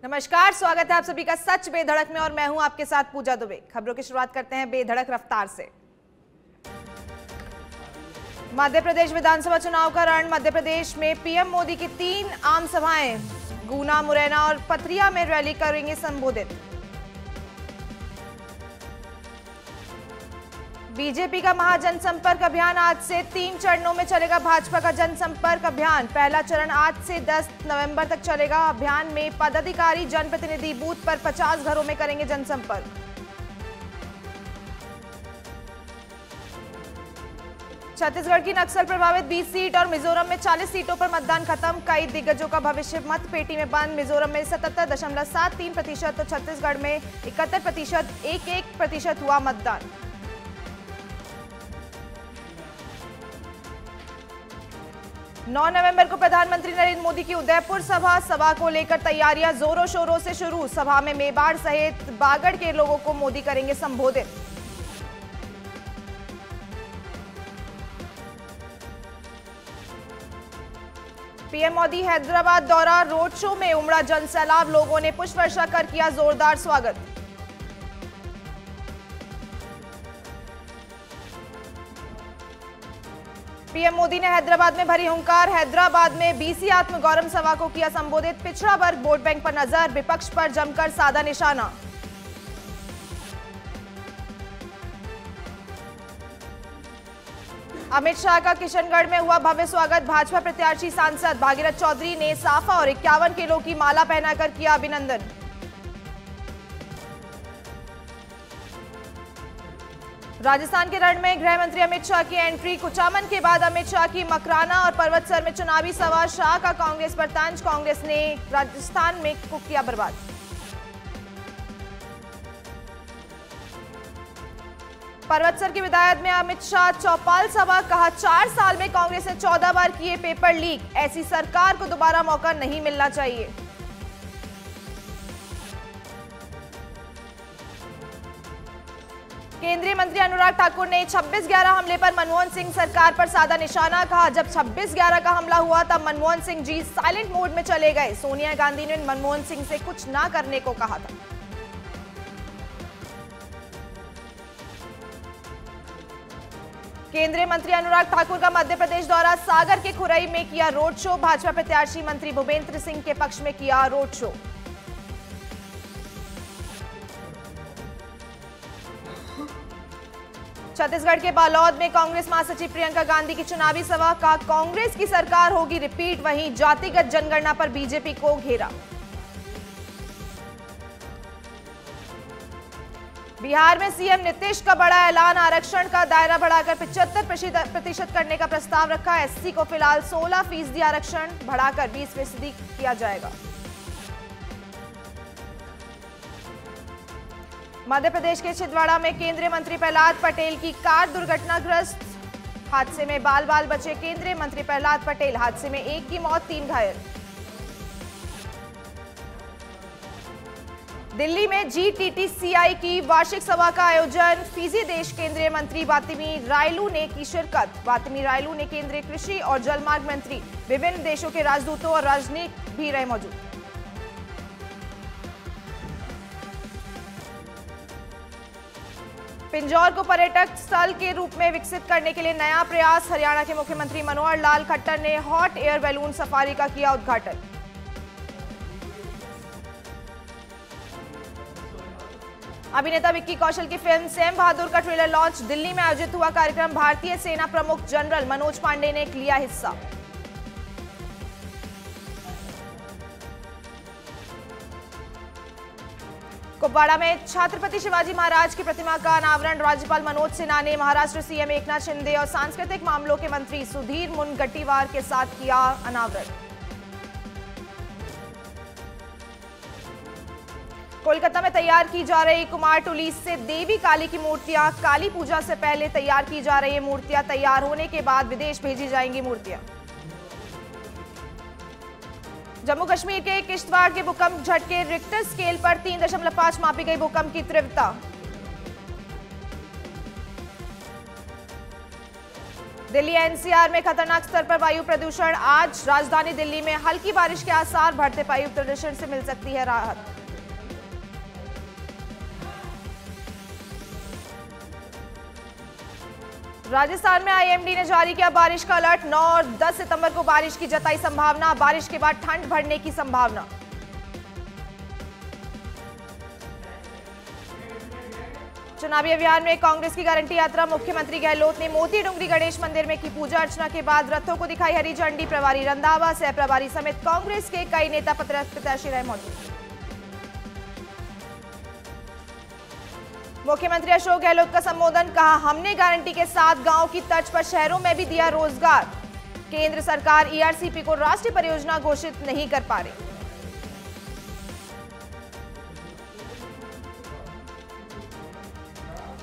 नमस्कार, स्वागत है आप सभी का सच बेधड़क में और मैं हूं आपके साथ पूजा दुबे। खबरों की शुरुआत करते हैं बेधड़क रफ्तार से। मध्य प्रदेश विधानसभा चुनाव का रण। मध्य प्रदेश में पीएम मोदी की 3 आम सभाएं गुना, मुरैना और पथरिया में रैली करेंगे संबोधित। बीजेपी का महाजनसंपर्क अभियान आज से 3 चरणों में चलेगा। भाजपा का जनसंपर्क अभियान पहला चरण आज से 10 नवंबर तक चलेगा। अभियान में पदाधिकारी जनप्रतिनिधि बूथ पर 50 घरों में करेंगे जनसंपर्क। छत्तीसगढ़ की नक्सल प्रभावित 20 सीट और मिजोरम में 40 सीटों पर मतदान खत्म। कई दिग्गजों का भविष्य मत पेटी में बंद। मिजोरम में 77.73% तो छत्तीसगढ़ में 71% हुआ मतदान। नौ नवंबर को प्रधानमंत्री नरेंद्र मोदी की उदयपुर सभा को लेकर तैयारियां जोरों शोरों से शुरू। सभा में मेवाड़ सहित बागड़ के लोगों को मोदी करेंगे संबोधित। पीएम मोदी हैदराबाद दौरा। रोड शो में उमड़ा जनसैलाब। लोगों ने पुष्प वर्षा कर किया जोरदार स्वागत। पीएम मोदी ने हैदराबाद में भरी हुंकार। हैदराबाद में बीसी आत्मगौरव सभा को किया संबोधित। पिछड़ा वर्ग वोट बैंक पर नजर। विपक्ष पर जमकर साधा निशाना। अमित शाह का किशनगढ़ में हुआ भव्य स्वागत। भाजपा प्रत्याशी सांसद भागीरथ चौधरी ने साफा और 51 किलो की माला पहनाकर किया अभिनंदन। राजस्थान के रण में गृह मंत्री अमित शाह की एंट्री। कुचामन के बाद अमित शाह की मकराना और पर्वतसर में चुनावी सभा। शाह का कांग्रेस पर तंज। कांग्रेस ने राजस्थान में को किया बर्बाद। पर्वतसर की विधायक में अमित शाह चौपाल सभा। कहा 4 साल में कांग्रेस ने 14 बार किए पेपर लीक। ऐसी सरकार को दोबारा मौका नहीं मिलना चाहिए। केंद्रीय मंत्री अनुराग ठाकुर ने 26/11 हमले पर मनमोहन सिंह सरकार पर साधा निशाना। कहा जब 26/11 का हमला हुआ तब मनमोहन सिंह जी साइलेंट मोड में चले गए। सोनिया गांधी ने मनमोहन सिंह से कुछ ना करने को कहा था। केंद्रीय मंत्री अनुराग ठाकुर का मध्य प्रदेश दौरा। सागर के खुरई में किया रोड शो। भाजपा प्रत्याशी मंत्री भूपेंद्र सिंह के पक्ष में किया रोड शो। छत्तीसगढ़ के बालोद में कांग्रेस महासचिव प्रियंका गांधी की चुनावी सभा। का कांग्रेस की सरकार होगी रिपीट। वहीं जातिगत जनगणना पर बीजेपी को घेरा। बिहार में सीएम नीतीश का बड़ा ऐलान। आरक्षण का दायरा बढ़ाकर 75% करने का प्रस्ताव रखा। एससी को फिलहाल 16% आरक्षण बढ़ाकर 20% किया जाएगा। मध्य प्रदेश के छिंदवाड़ा में केंद्रीय मंत्री प्रहलाद पटेल की कार दुर्घटनाग्रस्त। हादसे में बाल बाल बचे केंद्रीय मंत्री प्रहलाद पटेल। हादसे में 1 की मौत, 3 घायल। दिल्ली में जीटीटीसीआई की वार्षिक सभा का आयोजन। फिजी देश केंद्रीय मंत्री वातिमी रायलू ने की शिरकत। वातिमी रायलू ने केंद्रीय कृषि और जलमार्ग मंत्री, विभिन्न देशों के राजदूतों और राजनयिक भी रहे मौजूद। पिंजौर को पर्यटक स्थल के रूप में विकसित करने के लिए नया प्रयास। हरियाणा के मुख्यमंत्री मनोहर लाल खट्टर ने हॉट एयर बैलून सफारी का किया उद्घाटन। अभिनेता विक्की कौशल की फिल्म सैम बहादुर का ट्रेलर लॉन्च। दिल्ली में आयोजित हुआ कार्यक्रम। भारतीय सेना प्रमुख जनरल मनोज पांडे ने लिया हिस्सा। कुपवाड़ा में छत्रपति शिवाजी महाराज की प्रतिमा का अनावरण। राज्यपाल मनोज सिन्हा ने महाराष्ट्र सीएम एकनाथ शिंदे और सांस्कृतिक मामलों के मंत्री सुधीर मुनगंटीवार के साथ किया अनावरण। कोलकाता में तैयार की जा रही कुमारटुली से देवी काली की मूर्तियां। काली पूजा से पहले तैयार की जा रही मूर्तियां तैयार होने के बाद विदेश भेजी जाएंगी मूर्तियां। जम्मू कश्मीर के किश्तवाड़ के भूकंप झटके। रिक्टर स्केल पर 3.5 मापी गई भूकंप की तीव्रता। दिल्ली एनसीआर में खतरनाक स्तर पर वायु प्रदूषण। आज राजधानी दिल्ली में हल्की बारिश के आसार, बढ़ते वायु प्रदूषण से मिल सकती है राहत। राजस्थान में आईएमडी ने जारी किया बारिश का अलर्ट। 9 और 10 सितंबर को बारिश की जताई संभावना। बारिश के बाद ठंड बढ़ने की संभावना। चुनावी अभियान में कांग्रेस की गारंटी यात्रा। मुख्यमंत्री गहलोत ने मोती डुंगरी गणेश मंदिर में की पूजा अर्चना के बाद रथों को दिखाई हरी झंडी। प्रभारी रंधावा, सह प्रभारी समेत कांग्रेस के कई नेता प्रत्याशी रहे मौजूद। मुख्यमंत्री अशोक गहलोत का संबोधन। कहा, हमने गारंटी के साथ गांव की तर्ज पर शहरों में भी दिया रोजगार। केंद्र सरकार ईआरसीपी को राष्ट्रीय परियोजना घोषित नहीं कर पा रही।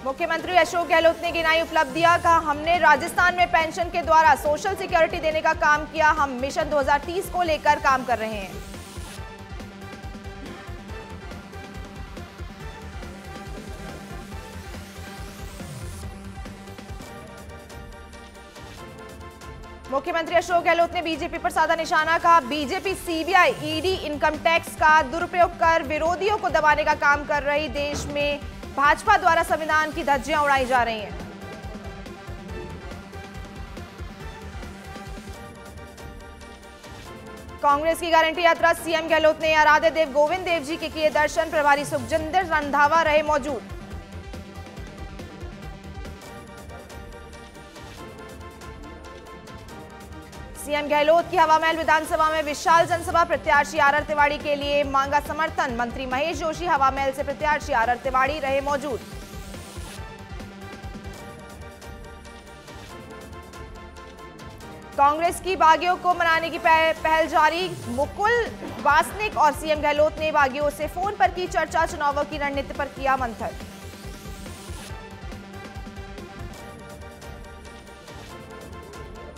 मुख्यमंत्री अशोक गहलोत ने गिनाई उपलब्धियां। कहा, हमने राजस्थान में पेंशन के द्वारा सोशल सिक्योरिटी देने का काम किया। हम मिशन 2030 को लेकर काम कर रहे हैं। मुख्यमंत्री अशोक गहलोत ने बीजेपी पर साधा निशाना। कहा, BJP CBI ED income tax का दुरुपयोग कर विरोधियों को दबाने का काम कर रही। देश में भाजपा द्वारा संविधान की धज्जियां उड़ाई जा रही हैं। कांग्रेस की गारंटी यात्रा। सीएम गहलोत ने आराध्य देव गोविंद देव जी के किए दर्शन। प्रभारी सुखजिंदर रंधावा रहे मौजूद। सीएम गहलोत की हवामहल विधानसभा में विशाल जनसभा। प्रत्याशी आर तिवाड़ी के लिए मांगा समर्थन। मंत्री महेश जोशी हवामहल से प्रत्याशी आर तिवाड़ी रहे मौजूद। कांग्रेस की बागियों को मनाने की पहल जारी। मुकुल वासनिक और सीएम गहलोत ने बागियों से फोन पर की चर्चा। चुनावों की रणनीति पर किया मंथन।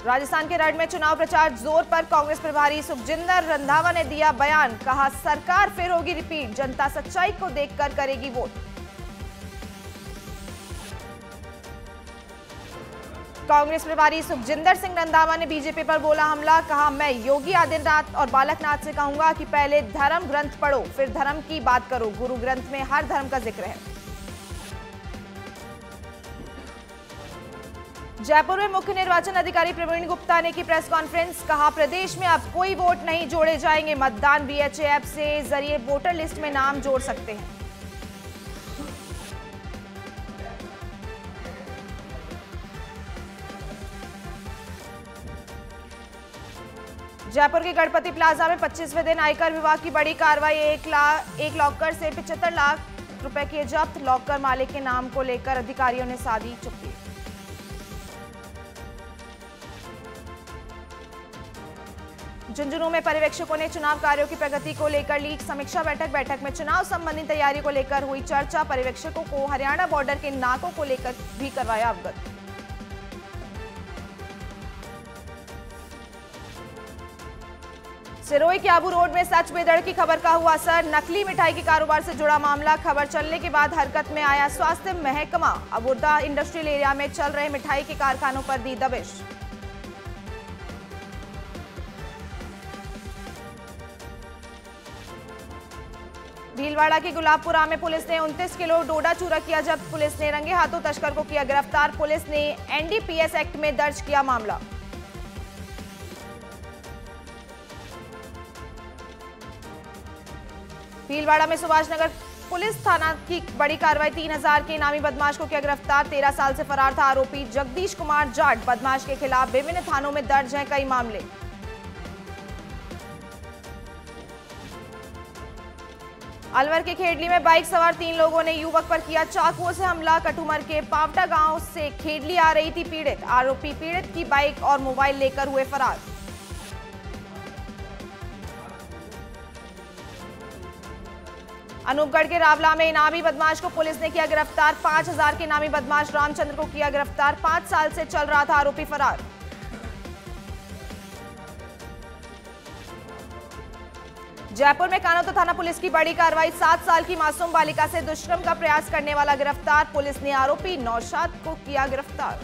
राजस्थान के रण में चुनाव प्रचार जोर पर। कांग्रेस प्रभारी सुखजिंदर रंधावा ने दिया बयान। कहा, सरकार फिर होगी रिपीट। जनता सच्चाई को देखकर करेगी वोट। कांग्रेस प्रभारी सुखजिंदर सिंह रंधावा ने बीजेपी पर बोला हमला। कहा, मैं योगी आदित्यनाथ और बालकनाथ से कहूंगा कि पहले धर्म ग्रंथ पढ़ो, फिर धर्म की बात करो। गुरु ग्रंथ में हर धर्म का जिक्र है। जयपुर में मुख्य निर्वाचन अधिकारी प्रवीण गुप्ता ने की प्रेस कॉन्फ्रेंस। कहा, प्रदेश में अब कोई वोट नहीं जोड़े जाएंगे। मतदान बीएचए ऐप से जरिए वोटर लिस्ट में नाम जोड़ सकते हैं। जयपुर के गणपति प्लाजा में 25वें दिन आयकर विभाग की बड़ी कार्रवाई। एक लॉकर से 75 लाख रुपए किए जब्त। लॉकर मालिक के नाम को लेकर अधिकारियों ने साधी चुप्पी। झुंझुनू में पर्यवेक्षकों ने चुनाव कार्यों की प्रगति को लेकर ली समीक्षा बैठक में चुनाव संबंधी तैयारी को लेकर हुई चर्चा। पर्यवेक्षकों को हरियाणा बॉर्डर के नाकों को लेकर भी करवाया अवगत। सिरोही के आबू रोड में सच बेदड़ की खबर का हुआ असर। नकली मिठाई के कारोबार से जुड़ा मामला। खबर चलने के बाद हरकत में आया स्वास्थ्य महकमा। अबुर्दा इंडस्ट्रियल एरिया में चल रहे मिठाई के कारखानों पर दी दबिश। भीलवाड़ा के गुलाबपुरा में पुलिस ने 29 किलो डोडा चूरा किया जब्त। पुलिस ने रंगे हाथों तस्कर को किया गिरफ्तार। पुलिस ने एनडीपीएस एक्ट में दर्ज किया मामला। भीलवाड़ा में सुभाष नगर पुलिस थाना की बड़ी कार्रवाई। 3000 के इनामी बदमाश को किया गिरफ्तार। 13 साल से फरार था आरोपी जगदीश कुमार जाट। बदमाश के खिलाफ विभिन्न थानों में दर्ज हैं कई मामले। अलवर के खेडली में बाइक सवार 3 लोगों ने युवक पर किया चाकुओं से हमला। कटुमर के पावटा गांव से खेडली आ रही थी पीड़ित। आरोपी पीड़ित की बाइक और मोबाइल लेकर हुए फरार। अनूपगढ़ के रावला में इनामी बदमाश को पुलिस ने किया गिरफ्तार। 5000 के इनामी बदमाश रामचंद्र को किया गिरफ्तार। 5 साल से चल रहा था आरोपी फरार। जयपुर में कानोता थाना पुलिस की बड़ी कार्रवाई। 7 साल की मासूम बालिका से दुष्कर्म का प्रयास करने वाला गिरफ्तार। पुलिस ने आरोपी नौशाद को किया गिरफ्तार।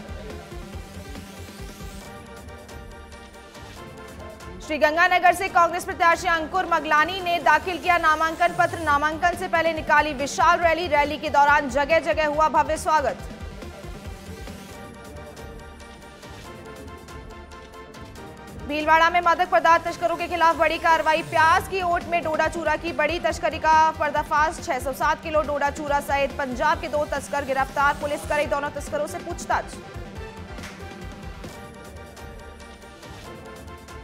श्रीगंगानगर से कांग्रेस प्रत्याशी अंकुर मगलानी ने दाखिल किया नामांकन पत्र। नामांकन से पहले निकाली विशाल रैली। रैली के दौरान जगह जगह हुआ भव्य स्वागत। भीलवाड़ा में मादक पदार्थ तस्करों के खिलाफ बड़ी कार्रवाई। प्याज की ओट में डोडा चूरा की बड़ी तस्करी का पर्दाफाश। 607 किलो डोडा चूरा सहित पंजाब के 2 तस्कर गिरफ्तार। पुलिस करे दोनों तस्करों से पूछताछ।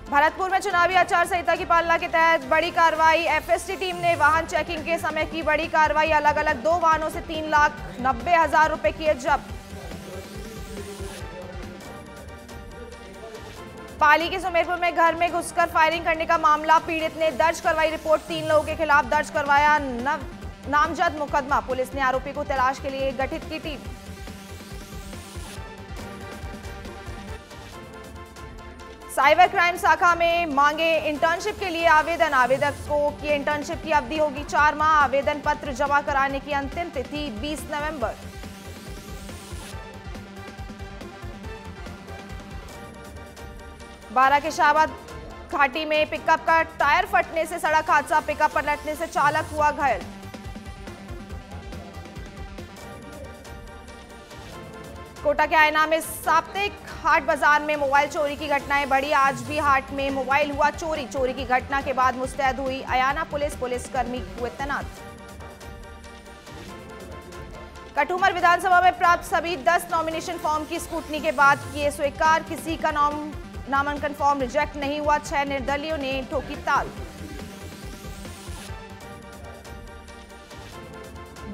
भरतपुर में चुनावी आचार संहिता की पालना के तहत बड़ी कार्रवाई। एफएसटी टीम ने वाहन चेकिंग के समय की बड़ी कार्रवाई। अलग अलग 2 वाहनों से 3,90,000 रुपए किए जब्त। पाली के सुमेरपुर में घर में घुसकर फायरिंग करने का मामला। पीड़ित ने दर्ज करवाई रिपोर्ट। 3 लोगों के खिलाफ दर्ज करवाया नामजद मुकदमा। पुलिस ने आरोपी को तलाश के लिए गठित की टीम। साइबर क्राइम शाखा में मांगे इंटर्नशिप के लिए आवेदन। आवेदक को की इंटर्नशिप की अवधि होगी 4 माह। आवेदन पत्र जमा कराने की अंतिम तिथि 20 नवंबर। बारा के शाहबाद घाटी में पिकअप का टायर फटने से सड़क हादसा। पिकअप पलटने से चालक हुआ घायल। कोटा के आयना में साप्ताहिक हाट बाजार में मोबाइल चोरी की घटनाएं बढ़ी। आज भी हाट में मोबाइल हुआ चोरी। चोरी की घटना के बाद मुस्तैद हुई अयाना पुलिस। पुलिसकर्मी हुए तैनात। कटुमर विधानसभा में प्राप्त सभी 10 नॉमिनेशन फॉर्म की स्क्रूटनी के बाद किए स्वीकार। किसी का नामांकन फॉर्म रिजेक्ट नहीं हुआ। 6 निर्दलीयों ने ठोकी ताल।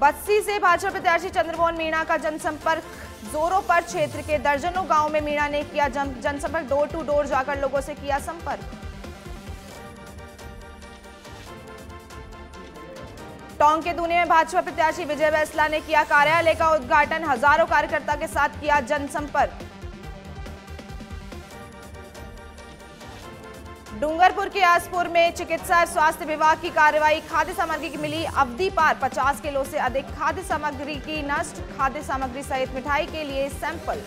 बस्सी से भाजपा प्रत्याशी चंद्रमोहन मीणा का जनसंपर्क जोरों पर। क्षेत्र के दर्जनों गांव में मीणा ने किया जनसंपर्क। डोर टू डोर जाकर लोगों से किया संपर्क। टोंक के दूने में भाजपा प्रत्याशी विजय बैसला ने किया कार्यालय का उद्घाटन। हजारों कार्यकर्ता के साथ किया जनसंपर्क। डूंगरपुर के आसपुर में चिकित्सा स्वास्थ्य विभाग की कार्रवाई। खाद्य सामग्री की मिली अवधि पार। 50 किलो से अधिक खाद्य सामग्री की नष्ट। खाद्य सामग्री सहित मिठाई के लिए सैंपल।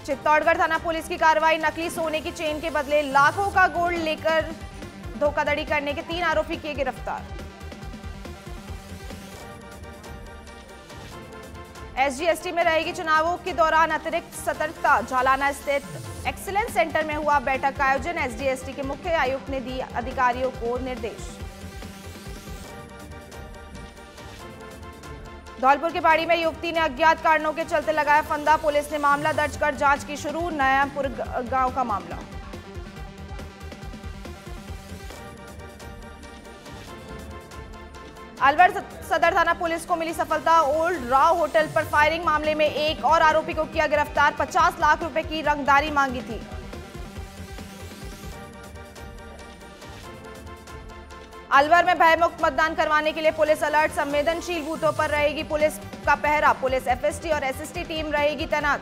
चित्तौड़गढ़ थाना पुलिस की कार्रवाई। नकली सोने की चेन के बदले लाखों का गोल्ड लेकर धोखाधड़ी करने के 3 आरोपी किए गिरफ्तार। एसजीएसटी में रहेगी चुनावों के दौरान अतिरिक्त सतर्कता। जालाना स्थित एक्सीलेंस सेंटर में हुआ बैठक का आयोजन। एसजीएसटी के मुख्य आयुक्त ने दी अधिकारियों को निर्देश। धौलपुर के बाड़ी में युवती ने अज्ञात कारणों के चलते लगाया फंदा। पुलिस ने मामला दर्ज कर जांच की शुरू। नयापुर गांव का मामला। अलवर सदर थाना पुलिस को मिली सफलता। ओल्ड राव होटल पर फायरिंग मामले में एक और आरोपी को किया गिरफ्तार। 50 लाख रुपए की रंगदारी मांगी थी। अलवर में भयमुक्त मतदान करवाने के लिए पुलिस अलर्ट। संवेदनशील बूथों पर रहेगी पुलिस का पहरा। पुलिस एफएसटी और एसएसटी टीम रहेगी तैनात।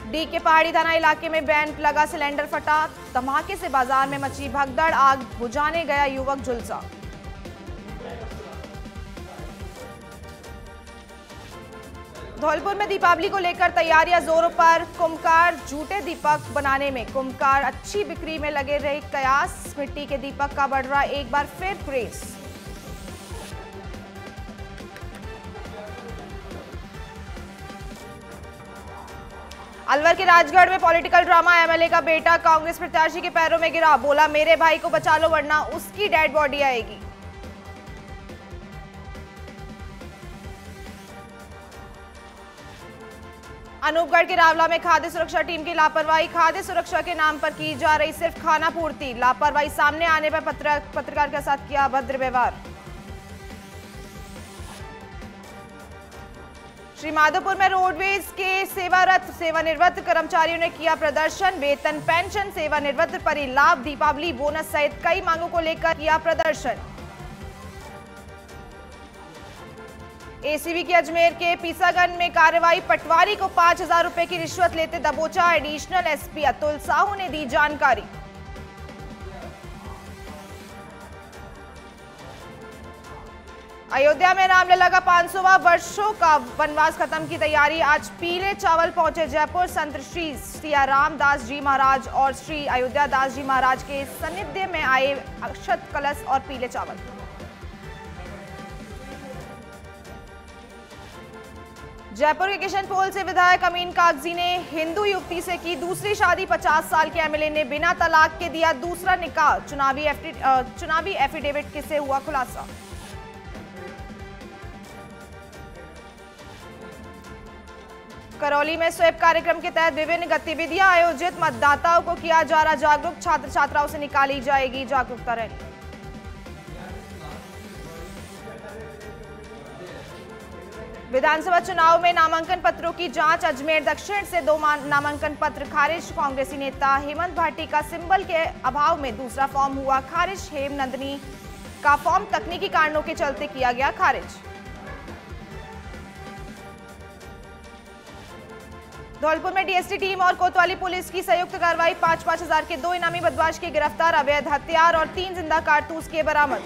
डी के पहाड़ी थाना इलाके में बैंड लगा सिलेंडर फटा। धमाके से बाजार में मची भगदड़। आग बुझाने गया युवक झुलसा। धौलपुर में दीपावली को लेकर तैयारियां जोरों पर। कुम्भकार झूठे दीपक बनाने में कुम्भकार अच्छी बिक्री में लगे रहे कयास। मिट्टी के दीपक का बढ़ रहा एक बार फिर क्रेज। अलवर के राजगढ़ में पॉलिटिकल ड्रामा। एमएलए का बेटा कांग्रेस प्रत्याशी के पैरों में गिरा। बोला मेरे भाई को बचा लो वरना उसकी डेड बॉडी आएगी। अनूपगढ़ के रावला में खाद्य सुरक्षा टीम की लापरवाही। खाद्य सुरक्षा के नाम पर की जा रही सिर्फ खाना पूर्ति। लापरवाही सामने आने पर पत्रकार के साथ किया अभद्र व्यवहार। श्रीमाधोपुर में रोडवेज के सेवारत सेवानिवृत्त कर्मचारियों ने किया प्रदर्शन। वेतन, पेंशन, सेवानिवृत्त पर ही लाभ, दीपावली बोनस सहित कई मांगों को लेकर किया प्रदर्शन। एसीबी की अजमेर के पीसागंज में कार्रवाई। पटवारी को 5,000 रुपए की रिश्वत लेते दबोचा। एडिशनल एसपी अतुल साहू ने दी जानकारी। अयोध्या में रामलला का 500वां वर्षों का वनवास खत्म की तैयारी। आज पीले चावल पहुंचे जयपुर संत श्री सिया राम दास जी महाराज और श्री अयोध्या दास जी महाराज के सानिध्य में आए अक्षत कलश और पीले चावल। जयपुर के किशनपोल से विधायक अमीन कागजी ने हिंदू युवती से की दूसरी शादी। 50 साल के एमएलए ने बिना तलाक के दिया दूसरा निकाह। चुनावी एफिडेविट से हुआ खुलासा। करौली में स्वीप कार्यक्रम के तहत विभिन्न गतिविधियां आयोजित। मतदाताओं को किया जा रहा जागरूक। छात्र छात्राओं से निकाली जाएगी जागरूकता रैली। विधानसभा चुनाव में नामांकन पत्रों की जांच। अजमेर दक्षिण से 2 नामांकन पत्र खारिज। कांग्रेसी नेता हेमंत भाटी का सिंबल के अभाव में दूसरा फॉर्म हुआ खारिज। हेमनंदनी का फॉर्म तकनीकी कारणों के चलते किया गया खारिज। धौलपुर में डीएसटी टीम और कोतवाली पुलिस की संयुक्त कार्रवाई। 5-5 हजार के 2 इनामी बदमाश के गिरफ्तार। अवैध हथियार और 3 जिंदा कारतूस के बरामद।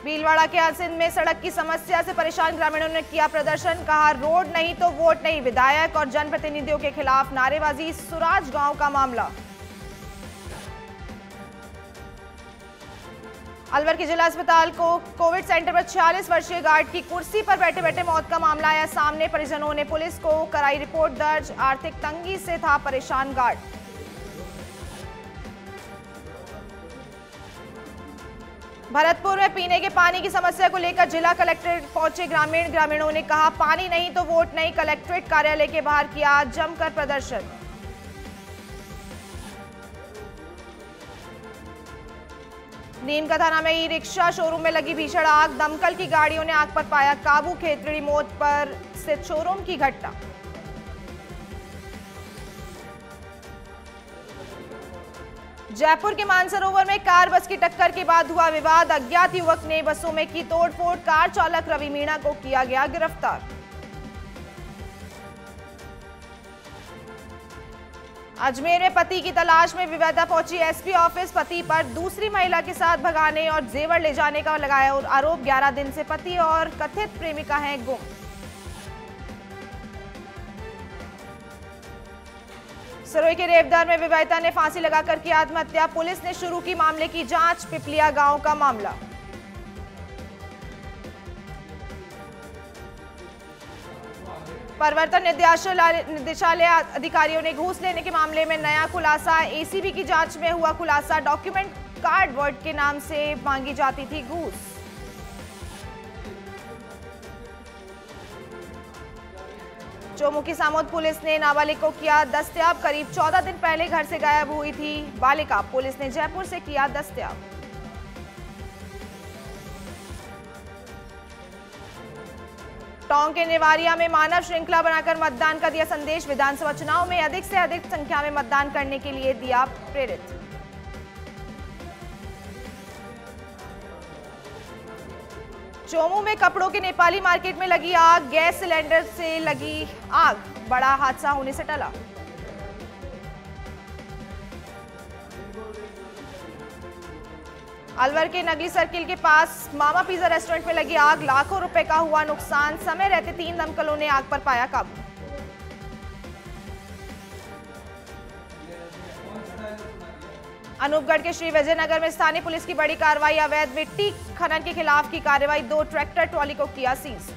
भीलवाड़ा के आसिंद में सड़क की समस्या से परेशान ग्रामीणों ने किया प्रदर्शन। कहा रोड नहीं तो वोट नहीं। विधायक और जनप्रतिनिधियों के खिलाफ नारेबाजी। सुराज गांव का मामला। अलवर के जिला अस्पताल को कोविड सेंटर पर 46 वर्षीय गार्ड की कुर्सी पर बैठे बैठे मौत का मामला आया सामने। परिजनों ने पुलिस को कराई रिपोर्ट दर्ज। आर्थिक तंगी से था परेशान गार्ड। भरतपुर में पीने के पानी की समस्या को लेकर जिला कलेक्ट्रेट पहुंचे ग्रामीणों ने कहा पानी नहीं तो वोट नहीं। कलेक्ट्रेट कार्यालय के बाहर किया जमकर प्रदर्शन। नीम का थाना में ई रिक्शा शोरूम में लगी भीषण आग। दमकल की गाड़ियों ने आग पर पाया काबू। खेतड़ी मोड़ पर स्थित शोरूम की घटना। जयपुर के मानसरोवर में कार बस की टक्कर के बाद हुआ विवाद। अज्ञात युवक ने बसों में की तोड़फोड़। कार चालक रवि मीणा को किया गया गिरफ्तार। अजमेर में पति की तलाश में विवेदा पहुंची एसपी ऑफिस। पति पर दूसरी महिला के साथ भगाने और जेवर ले जाने का लगाया आरोप। 11 दिन से पति और कथित प्रेमिका हैं गुम। सरोई के रेवदर में विवाहिता ने फांसी लगाकर की आत्महत्या। पुलिस ने शुरू की मामले की जांच। पिपलिया गांव का मामला। प्रवर्तन निदेशालय अधिकारियों ने घूस लेने के मामले में नया खुलासा। एसीबी की जांच में हुआ खुलासा। डॉक्यूमेंट कार्ड वर्ड के नाम से मांगी जाती थी घूस। चौमुखी सामोद पुलिस ने नाबालिग को किया दस्तयाब। करीब 14 दिन पहले घर से गायब हुई थी बालिका। पुलिस ने जयपुर से किया दस्तयाब। टोंक के नेवारिया में मानव श्रृंखला बनाकर मतदान का दिया संदेश। विधानसभा चुनाव में अधिक से अधिक संख्या में मतदान करने के लिए दिया प्रेरित। चोमू में कपड़ों के नेपाली मार्केट में लगी आग। गैस सिलेंडर से लगी आग। बड़ा हादसा होने से टला। अलवर के नगली सर्किल के पास मामा पिज्जा रेस्टोरेंट में लगी आग। लाखों रुपए का हुआ नुकसान। समय रहते 3 दमकलों ने आग पर पाया काबू। अनूपगढ़ के श्री विजयनगर में स्थानीय पुलिस की बड़ी कार्रवाई। अवैध मिट्टी खनन के खिलाफ की कार्रवाई। 2 ट्रैक्टर ट्रॉली को किया सीज।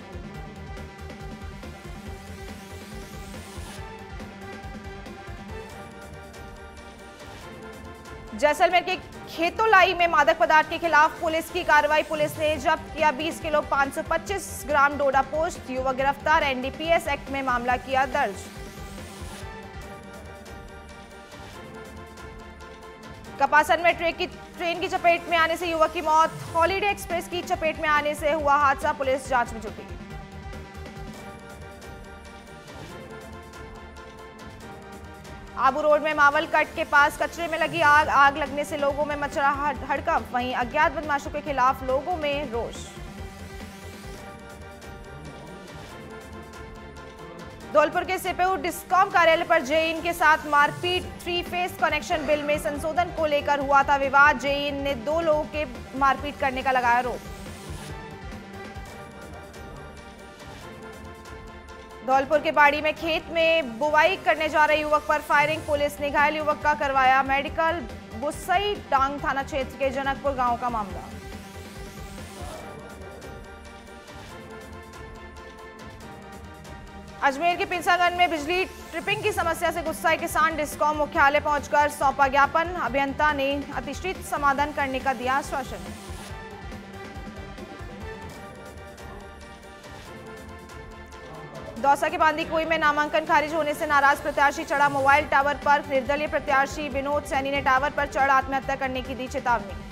जैसलमेर के खेतोलाई में मादक पदार्थ के खिलाफ पुलिस की कार्रवाई। पुलिस ने जब्त किया 20 किलो 525 ग्राम डोडा पोस्ट। युवक गिरफ्तार। एनडीपीएस एक्ट में मामला किया दर्ज। कपासन में ट्रेन की चपेट में आने से युवक की मौत। हॉलीडे एक्सप्रेस की चपेट में आने से हुआ हादसा। पुलिस जांच में जुटी। आबू रोड में मावल कट के पास कचरे में लगी आग। आग लगने से लोगों में मचा हड़कंप। वहीं अज्ञात बदमाशों के खिलाफ लोगों में रोष। धौलपुर के सीपीयू डिस्कॉम कार्यालय पर जेईन के साथ मारपीट। 3 फेस कनेक्शन बिल में संशोधन को लेकर हुआ था विवाद। जेईन ने 2 लोगों के मारपीट करने का लगाया आरोप। धौलपुर के बाड़ी में खेत में बुवाई करने जा रहे युवक पर फायरिंग। पुलिस ने घायल युवक का करवाया मेडिकल। बुसई डांग थाना क्षेत्र के जनकपुर गांव का मामला। अजमेर के पिंसागंज में बिजली ट्रिपिंग की समस्या से गुस्साए किसान डिस्कॉम मुख्यालय पहुंचकर सौंपा ज्ञापन। अभियंता ने अतिशीघ्र समाधान करने का दिया आश्वासन। दौसा के बांदीकुई में नामांकन खारिज होने से नाराज प्रत्याशी चढ़ा मोबाइल टावर पर। निर्दलीय प्रत्याशी विनोद सैनी ने टावर पर चढ़ आत्महत्या करने की दी चेतावनी।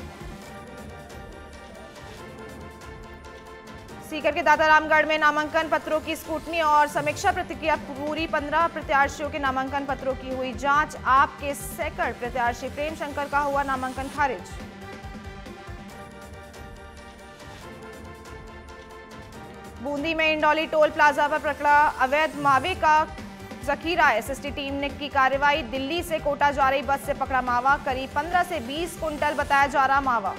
सीकर के दातारामगढ़ में नामांकन पत्रों की स्क्रूटनी और समीक्षा प्रक्रिया पूरी। 15 प्रत्याशियों के नामांकन पत्रों की हुई जांच। आप के सैकड़ प्रत्याशी प्रेम शंकर का हुआ नामांकन खारिज। बूंदी में इंडौली टोल प्लाजा पर पकड़ा अवैध मावे का जखीरा। एसएसटी टीम ने की कार्रवाई। दिल्ली से कोटा जा रही बस से पकड़ा मावा। करीब 15 से 20 कुंटल बताया जा रहा मावा।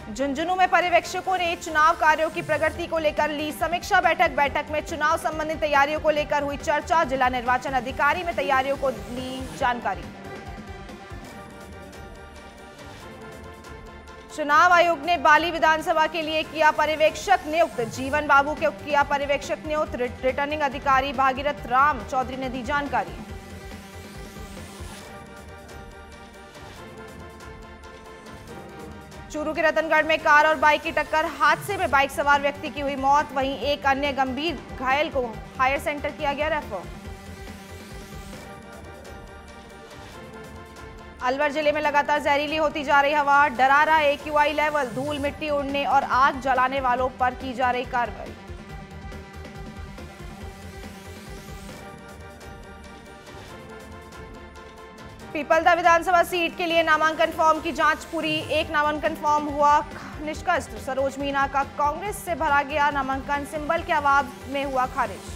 झुंझुनू में पर्यवेक्षकों ने चुनाव कार्यों की प्रगति को लेकर ली समीक्षा बैठक में चुनाव संबंधी तैयारियों को लेकर हुई चर्चा। जिला निर्वाचन अधिकारी में तैयारियों को ली जानकारी। चुनाव आयोग ने बाली विधानसभा के लिए किया पर्यवेक्षक नियुक्त। जीवन बाबू को किया पर्यवेक्षक नियुक्त। रिटर्निंग अधिकारी भागीरथ राम चौधरी ने दी जानकारी। चूरू के रतनगढ़ में कार और बाइक की टक्कर। हादसे में बाइक सवार व्यक्ति की हुई मौत। वहीं एक अन्य गंभीर घायल को हायर सेंटर किया गया रेफर। अलवर जिले में लगातार जहरीली होती जा रही हवा। डरा रहा AQI लेवल। धूल मिट्टी उड़ने और आग जलाने वालों पर की जा रही कार्रवाई। पीपलदा विधानसभा सीट के लिए नामांकन फॉर्म की जांच पूरी। एक नामांकन फॉर्म हुआ निष्कर्ष। सरोज मीना का कांग्रेस से भरा गया नामांकन सिंबल के अभाव में हुआ खारिज।